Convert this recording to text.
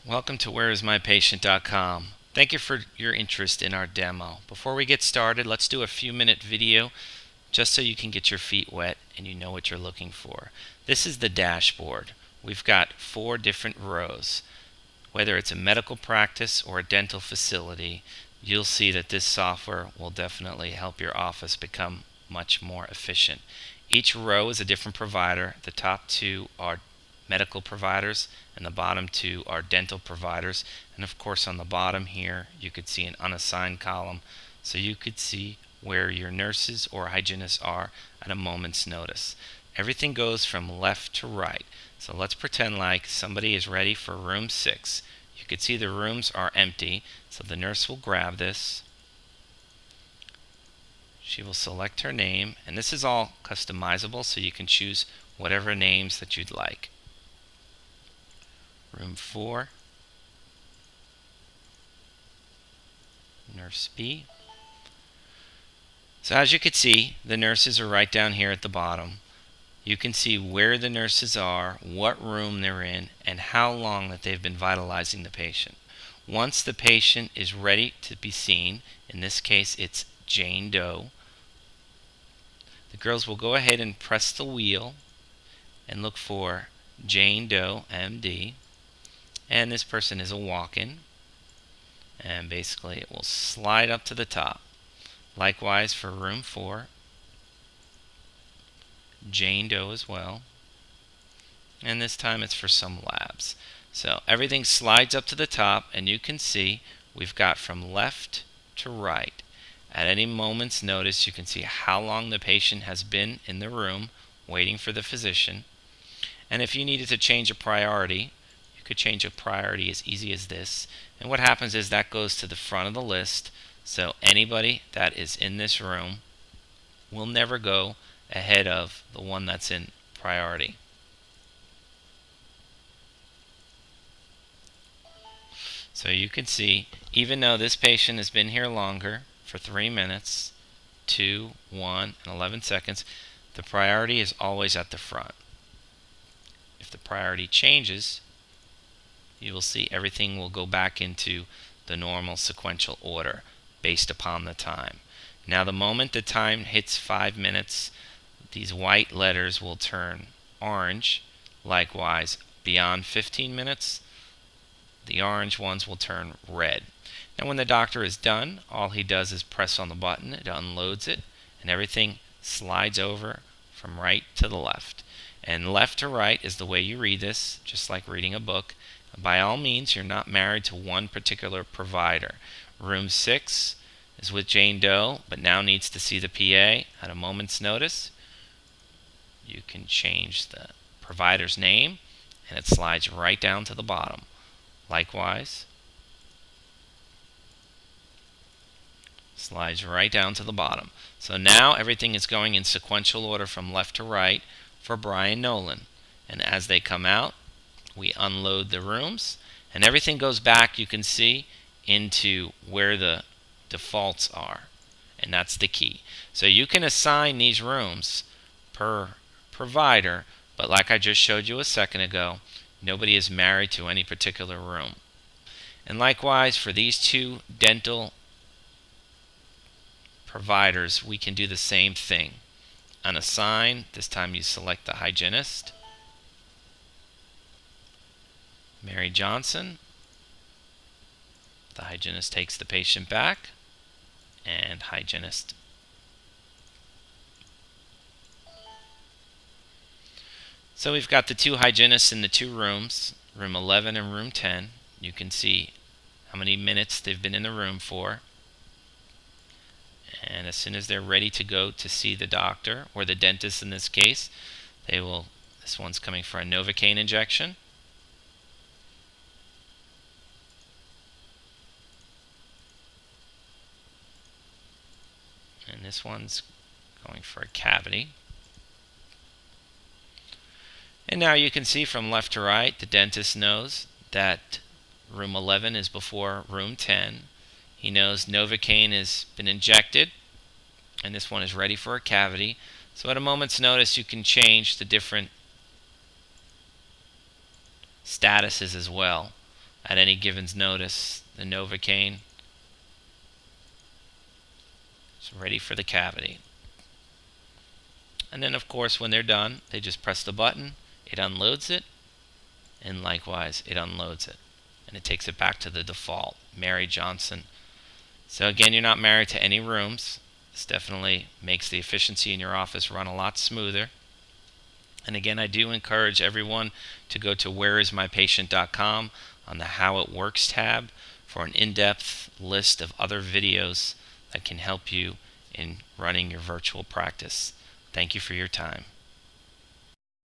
Welcome to whereismypatient.com. Thank you for your interest in our demo. Before we get started, let's do a few-minute video just so you can get your feet wet and you know what you're looking for. This is the dashboard. We've got 4 different rows. Whether it's a medical practice or a dental facility, you'll see that this software will definitely help your office become much more efficient. Each row is a different provider. The top 2 are medical providers and the bottom 2 are dental providers, and of course on the bottom here you could see an unassigned column, so you could see where your nurses or hygienists are at a moment's notice. Everything goes from left to right. So let's pretend like somebody is ready for room 6. You can see the rooms are empty, so the nurse will grab this. She will select her name, and this is all customizable, so you can choose whatever names that you'd like. Room 4, Nurse B. So as you can see, the nurses are right down here at the bottom. You can see where the nurses are, what room they're in, and how long that they've been vitalizing the patient. Once the patient is ready to be seen, in this case it's Jane Doe, the girls will go ahead and press the wheel and look for Jane Doe, MD, and this person is a walk-in, and basically it will slide up to the top. Likewise for room 4, Jane Doe as well, and this time it's for some labs. So everything slides up to the top, and you can see we've got from left to right. At any moment's notice you can see how long the patient has been in the room waiting for the physician, and if you needed to change a priority, you could change a priority as easy as this, and what happens is that goes to the front of the list, so anybody that is in this room will never go ahead of the one that's in priority. So you can see, even though this patient has been here longer, for 3 minutes, 2, 1, and 11 seconds, the priority is always at the front. If the priority changes, you will see everything will go back into the normal sequential order based upon the time. Now the moment the time hits 5 minutes, these white letters will turn orange. Likewise, beyond 15 minutes, the orange ones will turn red. Now when the doctor is done, all he does is press on the button, it unloads it, and everything slides over from right to the left. And left to right is the way you read this, just like reading a book. By all means, you're not married to one particular provider. Room 6 is with Jane Doe, but now needs to see the PA at a moment's notice. You can change the provider's name, and it slides right down to the bottom. Likewise, slides right down to the bottom. So now everything is going in sequential order from left to right for Brian Nolan. And as they come out, we unload the rooms, and everything goes back, you can see, into where the defaults are. And that's the key. So you can assign these rooms per provider, but like I just showed you a second ago, nobody is married to any particular room. And likewise, for these 2 dental providers, we can do the same thing. Unassign, this time you select the hygienist. Mary Johnson, the hygienist takes the patient back, and hygienist. So we've got the 2 hygienists in the 2 rooms, room 11 and room 10. You can see how many minutes they've been in the room for. And as soon as they're ready to go to see the doctor, or the dentist in this case, this one's coming for a Novocaine injection. And this one's going for a cavity. And now you can see from left to right, the dentist knows that room 11 is before room 10. He knows Novocaine has been injected, and this one is ready for a cavity. So at a moment's notice, you can change the different statuses as well. at any given notice. The Novocaine is ready for the cavity. And then, of course, when they're done, they just press the button, it unloads it, and likewise, it unloads it. And it takes it back to the default, Mary Johnson. So again, you're not married to any rooms. This definitely makes the efficiency in your office run a lot smoother. And again, I do encourage everyone to go to whereismypatient.com on the How It Works tab for an in-depth list of other videos that can help you in running your virtual practice. Thank you for your time.